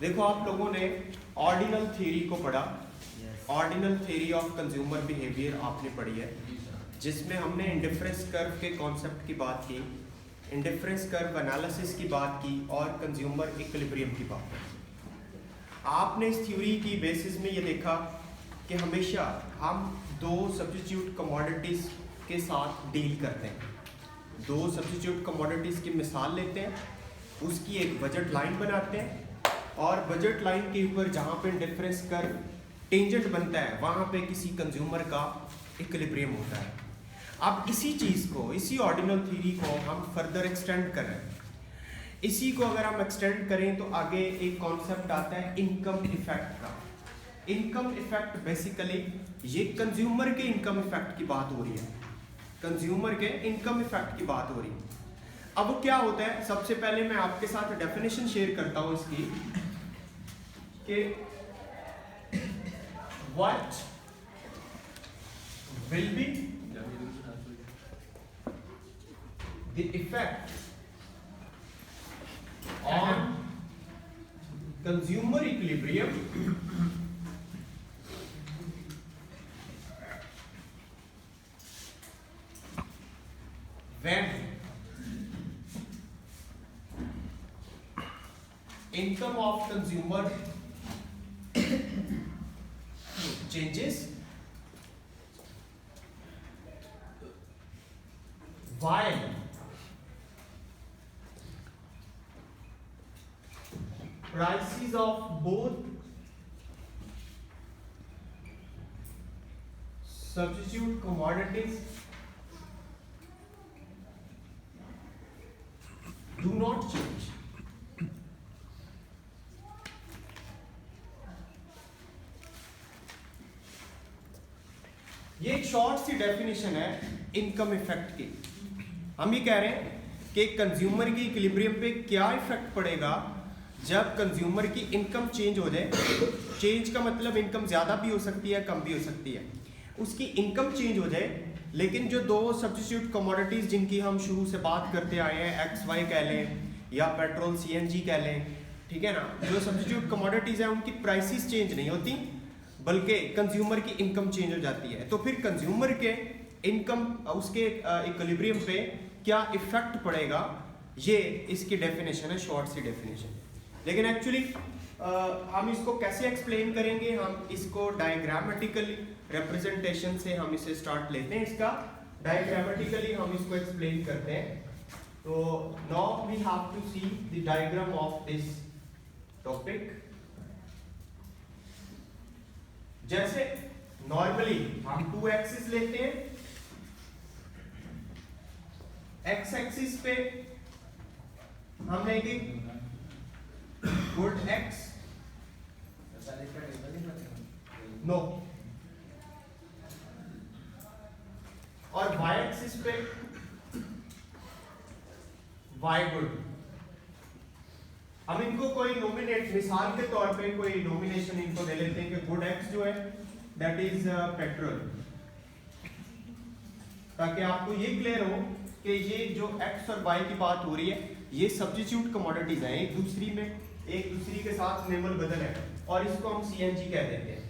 देखो आप लोगों ने ऑर्डिनल थ्योरी को पढ़ा, ordinal theory of consumer behaviour आपने पढ़ी है, जिसमें हमने इंडिफरेंस कर्व के कॉन्सेप्ट की बात की, इंडिफरेंस कर्व एनालिसिस की बात की और कंज्यूमर इक्विलिब्रियम की बात की। आपने इस थ्योरी की बेसिस में ये देखा कि हमेशा हम दो सब्स्टिट्यूट कमोडिटीज़ के साथ डील करते हैं। दो सब्स्टिट्यूट कमोडिटीज़ की मिसाल लेते हैं, उसकी एक बजट लाइन बनाते हैं और बजट लाइन के ऊपर जहाँ पे डिफरेंस कर्व टेंजेंट बनता है वहाँ पे किसी कंज्यूमर का इक्विलिब्रियम होता है। अब इसी चीज़ को, इसी ऑर्डिनल थ्योरी को हम फर्दर एक्सटेंड कर रहे हैं। इसी को अगर हम एक्सटेंड करें तो आगे एक कॉन्सेप्ट आता है इनकम इफेक्ट का। इनकम इफेक्ट बेसिकली ये कंज्यूमर के इनकम इफेक्ट की बात हो रही है, कंज्यूमर के इनकम इफेक्ट की बात हो रही है। अब वो क्या होता है, सबसे पहले मैं आपके साथ डेफिनेशन शेयर करता हूं इसकी कि what will be the effect on consumer equilibrium when income of consumer changes while prices of both substitute commodities do not change. ये एक शॉर्ट सी डेफिनेशन है इनकम इफेक्ट की। हम ये कह रहे हैं कि कंज्यूमर की इक्विलिब्रियम पे क्या इफेक्ट पड़ेगा जब कंज्यूमर की इनकम चेंज हो जाए। चेंज का मतलब इनकम ज़्यादा भी हो सकती है, कम भी हो सकती है। उसकी इनकम चेंज हो जाए, लेकिन जो दो सब्स्टिट्यूट कमोडिटीज़ जिनकी हम शुरू से बात करते आए हैं, एक्स वाई कह लें या पेट्रोल सीएनजी कह लें, ठीक है ना, जो सब्स्टिट्यूट कमोडिटीज़ हैं उनकी प्राइसेस चेंज नहीं होती बल्कि कंज्यूमर की इनकम चेंज हो जाती है। तो फिर कंज्यूमर के इनकम, उसके इक्विलिब्रियम पे क्या इफेक्ट पड़ेगा, ये इसकी डेफिनेशन है, शॉर्ट सी डेफिनेशन। लेकिन एक्चुअली हम इसको कैसे एक्सप्लेन करेंगे, हम इसको डायग्रामेटिकली रिप्रेजेंटेशन से हम इसे स्टार्ट लेते हैं। इसका डायग्रामेटिकली हम इसको एक्सप्लेन करते हैं। तो now we have to see the diagram of this topic. जैसे नॉर्मली हम टू एक्सिस लेते हैं, एक्स एक्सिस पे हमने एक गुड एक्स नो और वाई एक्सिस पे वाई गुड। हम इनको कोई नॉमिनेट, मिसाल के तौर पे कोई नॉमिनेशन इनको दे लेते हैं कि गुड एक्स जो है दैट इज पेट्रोल, ताकि आपको ये क्लियर हो कि ये जो एक्स और वाई की बात हो रही है ये सब्स्टिट्यूट कमोडिटीज हैं, एक दूसरी के साथ नेमल बदल है, और इसको हम सीएनजी कह देते हैं।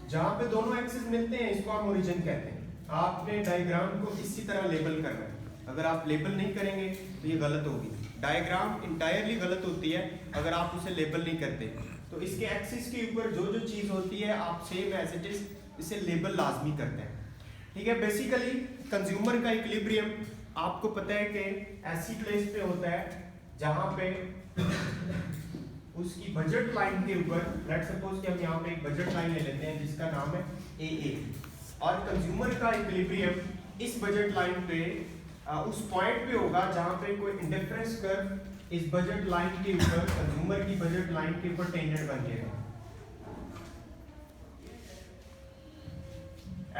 जहां पे दोनों एक्सिस मिलते हैं इसको हम ओरिजिन कहते हैं। आपने डायग्राम को इसी तरह लेबल करना है। अगर आप लेबल नहीं करेंगे तो ये गलत होगी। डायग्राम इंटायरली गलत होती है अगर आप उसे लेबल नहीं करते। तो इसके एक्सिस के ऊपर जो जो चीज़ होती है आप सेम एज इट इज इसे लेबल लाजमी करते हैं, ठीक है। बेसिकली कंज्यूमर का इक्विलिब्रियम आपको पता है कि ऐसी प्लेस पे होता है जहाँ पे उसकी बजट लाइन के ऊपर, लेट्स सपोज कि हम यहाँ पे एक बजट लाइन ले लेते हैं जिसका नाम है AA, और कंज्यूमर का इक्विलिब्रियम इस बजट लाइन पे उस पॉइंट पे होगा जहाँ पे कोई इंडिफरेंस कर्व इस बजट लाइन के ऊपर, कंज्यूमर की बजट लाइन के ऊपर टेंजेंट बन गया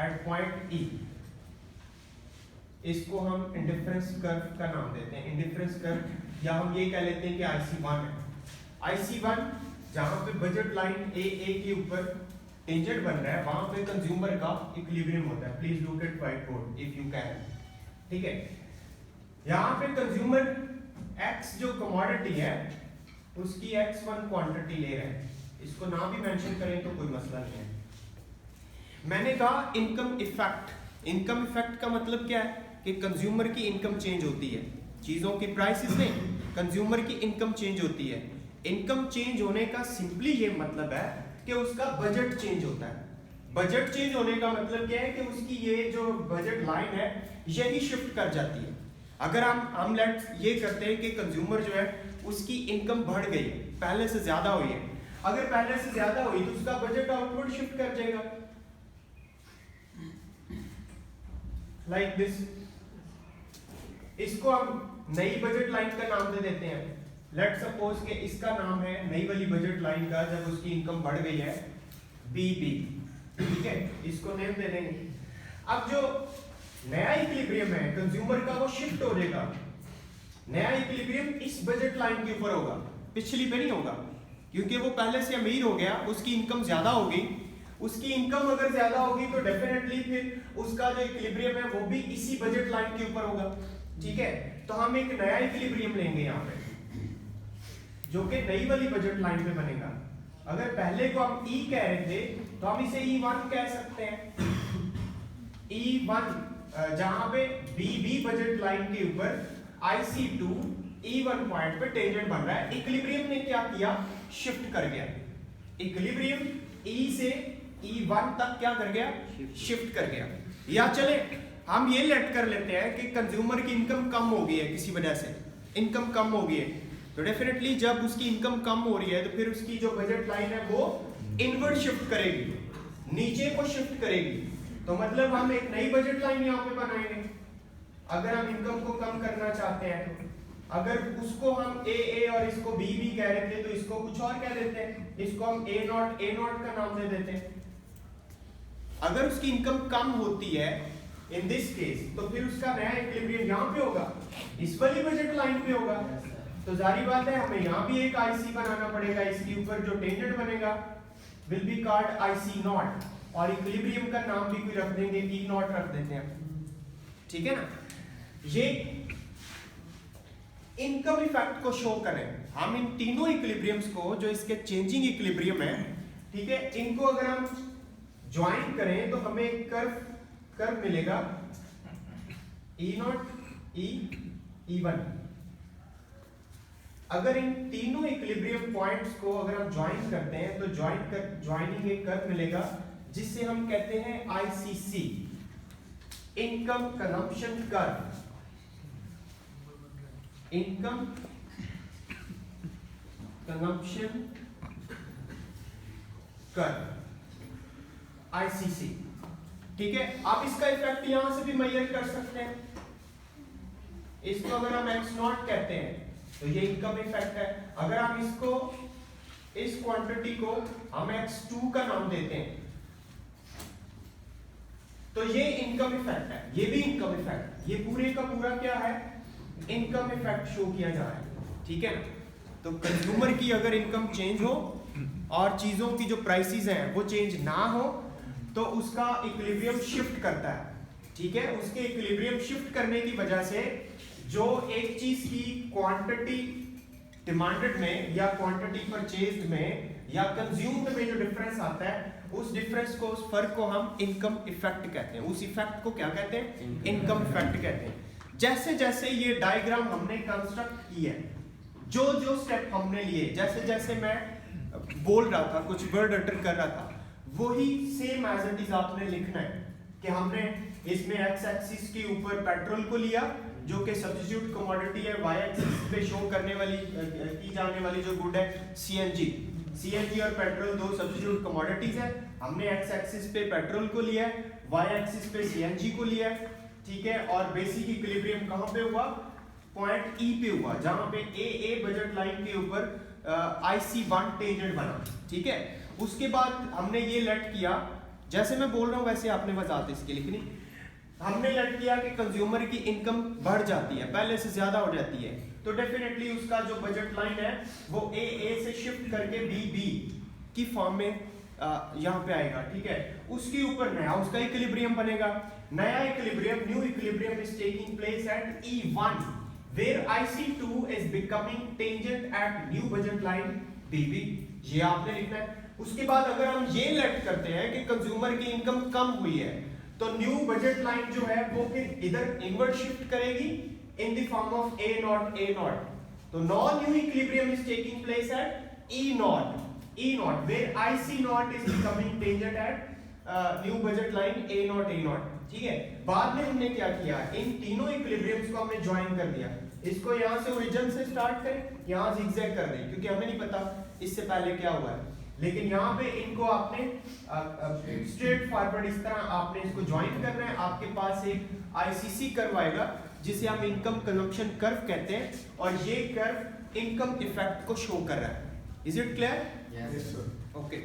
एट पॉइंट E। इसको हम इंडिफरेंस कर्व का नाम देते हैं, इंडिफरेंस कर्व, या हम ये कह लेते हैं कि IC1 है। IC1 जहाँ पे बजट लाइन AA के ऊपर टेंजेंट बन रहा है वहां पे कंज्यूमर का इक्विलिब्रियम होता है। Please look at white board if you can, ठीक है। यहाँ पे कंज्यूमर x जो कमोडिटी है उसकी x1 क्वांटिटी ले रहे हैं, इसको ना भी मेंशन करें तो कोई मसला नहीं है। मैंने कहा इनकम इफेक्ट, इनकम इफेक्ट का मतलब क्या है कि कंज्यूमर की इनकम चेंज होती है, चीजों की प्राइसेस में कंज्यूमर की इनकम चेंज होती है। इनकम चेंज होने का सिंपली ये मतलब है कि उसका बजट चेंज होता है। बजट चेंज होने का मतलब क्या है कि उसकी ये जो बजट लाइन है यही शिफ्ट कर जाती है। अगर हम लेट्स ये करते हैं कि कंज्यूमर जो है उसकी इनकम बढ़ गई है, पहले से ज्यादा हुई है, अगर पहले से ज्यादा हुई तो उसका बजट आउटवर्ड शिफ्ट कर जाएगा लाइक दिस। इसको हम नई बजट लाइन का नाम दे देते हैं। लेट्स सपोज कि इसका नाम है नई वाली बजट लाइन का, जब उसकी इनकम बढ़ गई है बीबी, ठीक है, इसको नेम दे देंगे। अब जो नया इक्विलिब्रियम है कंज्यूमर का वो शिफ्ट हो जाएगा, नया इक्विलिब्रियम इस बजट लाइन के ऊपर होगा, पिछली पे नहीं होगा, क्योंकि वो पहले से अमीर हो गया, उसकी इनकम ज्यादा होगी। उसकी इनकम अगर ज्यादा होगी तो डेफिनेटली फिर उसका जो इक्विलिब्रियम है वो भी इसी बजट लाइन के ऊपर होगा, ठीक है। तो हम एक नया इक्विलिब्रियम लेंगे यहाँ पे जो कि नई वाली बजट लाइन पे बनेगा। अगर पहले को हम E कह रहे थे तो हम इसे E1 कह सकते हैं। E1 जहां पे BB बजट लाइन के ऊपर IC2 E1 पॉइंट पे टेंजेंट बन रहा है। इक्विलिब्रियम ने क्या किया, शिफ्ट कर गया। इक्विलिब्रियम E से E1 तक क्या कर गया, शिफ्ट कर गया। या चले हम ये लेट कर लेते हैं कि कंज्यूमर की इनकम कम हो गई है, किसी वजह से इनकम कम हो गई है, तो डेफिनेटली जब उसकी इनकम कम हो रही है तो फिर उसकी जो बजट लाइन है वो इनवर्ड शिफ्ट करेगी, नीचे को शिफ्ट करेगी। तो मतलब हम एक नई बजट लाइन यहाँ पे बनाएंगे अगर हम इनकम को कम करना चाहते हैं तो। अगर उसको हम ए और इसको बी कह रहे थे तो इसको कुछ और कह देते हैं, इसको हम ए नॉट का नाम दे देते हैं। अगर उसकी इनकम कम होती है इन दिस केस तो फिर उसका नया इक्विलिब्रियम यहाँ पे होगा, इस वाली बजट लाइन पे होगा। तो जारी बात है हमें यहाँ भी एक IC बनाना पड़ेगा, इसके ऊपर जो टेंजेंट बनेगा will be called IC not, और इक्विलिब्रियम का नाम भी कोई रख देंगे, E नॉट रख देते हैं, ठीक है ना। ये इनकम इफेक्ट को शो करें हम इन तीनों इक्विलिब्रियम्स को, जो इसके चेंजिंग इक्विलिब्रियम है, ठीक है, इनको अगर हम ज्वाइन करें तो हमें एक कर्व मिलेगा E नॉट E1। अगर इन तीनों इक्विलिब्रियम पॉइंट्स को अगर हम ज्वाइन करते हैं तो ज्वाइनिंग एक कर्व मिलेगा जिससे हम कहते हैं ICC, income consumption curve. Income consumption curve ICC, ठीक है। आप इसका इफेक्ट यहां से भी मेजर कर सकते हैं। इसको अगर हम X0 कहते हैं तो ये इनकम इफेक्ट है। अगर हम इसको, इस क्वांटिटी को हम X2 का नाम देते हैं तो ये इनकम इफेक्ट है, ये भी इनकम इफेक्ट, ये पूरे का पूरा क्या है, इनकम इफेक्ट शो किया जा रहा है, ठीक है। तो कंज्यूमर की अगर इनकम चेंज हो और चीजों की जो प्राइसेस हैं वो चेंज ना हो तो उसका इक्विलिब्रियम शिफ्ट करता है, ठीक है। उसके इक्विलिब्रियम शिफ्ट करने की वजह से जो एक चीज की क्वांटिटी डिमांडेड में या क्वांटिटी परचेज्ड में या कंज्यूम्ड में जो डिफरेंस आता है, उस डिफरेंस को, उस फर्क को हम इनकम इफेक्ट कहते हैं। उस इफेक्ट को क्या कहते हैं, इनकम इफेक्ट कहते हैं। जैसे जैसे ये डायग्राम हमने कंस्ट्रक्ट की है, जो जो स्टेप हमने लिए, जैसे जैसे मैं बोल रहा था, कुछ वर्ड अटर कर रहा था, वही सेम एज इट इज आपने लिखना है कि हमने इसमें एक्स एक्सिस के ऊपर पेट्रोल को लिया जो कि सब्स्टिट्यूट कमोडिटी है, वाई एक्सिस पे शो करने वाली की जाने वाली जो गुड है सीएनजी और पेट्रोल दो सब्स्टिट्यूट कमोडिटीज है। हमने एक्स एक्सिस पे पेट्रोल को लिया है, वाई एक्सिस पे सीएनजी को लिया है, ठीक है। और बेसिक इक्विलिब्रियम कहां पे हुआ, पॉइंट ई पे हुआ, जहां पे ए बजट लाइन के ऊपर IC1 टेंजेंट बना, ठीक है। उसके बाद हमने ये लेट किया, जैसे मैं बोल रहा हूं वैसे आपने वजाहत इसकी लिखनी। हमने लेट किया कि कंज्यूमर की इनकम बढ़ जाती है, पहले से ज्यादा हो जाती है, तो डेफिनेटली उसका जो बजट लाइन है वो ए से शिफ्ट करके बी की फॉर्म में यहाँ पे आएगा, ठीक है। उसके ऊपर नया उसका इक्विलिब्रियम बनेगा। नया equilibrium, new equilibrium is taking place eight E1 where IC2 is becoming tangent at new budget line BB, ये आपने लिखना है। उसके बाद अगर हम ये लेट करते हैं कि कंज्यूमर की इनकम कम हुई है, तो न्यू बजट लाइन जो है वो फिर इधर इनवर्ट शिफ्ट करेगी in the form of A nought. तो now new equilibrium is taking place at E nought where IC nought is becoming tangent at new budget line A nought. ठीक है, बाद में हमने क्या किया, इन तीनों इक्विलिब्रियम्स को हमने ज्वाइन कर दिया। इसको यहां से ओरिजिन से स्टार्ट करें, यहां zigzag कर दें, क्योंकि हमें नहीं पता इससे पहले क्या हुआ है, लेकिन यहाँ पे इनको आपने स्ट्रेट फॉरवर्ड इस तरह आपने इसको ज्वाइन करना है। आपके पास एक ICC कर्व आएगा जिसे हम इनकम कंजम्पशन कर्व कहते हैं, और ये कर्व इनकम इफेक्ट को शो कर रहा है। Is it clear? Yes, sir. Okay.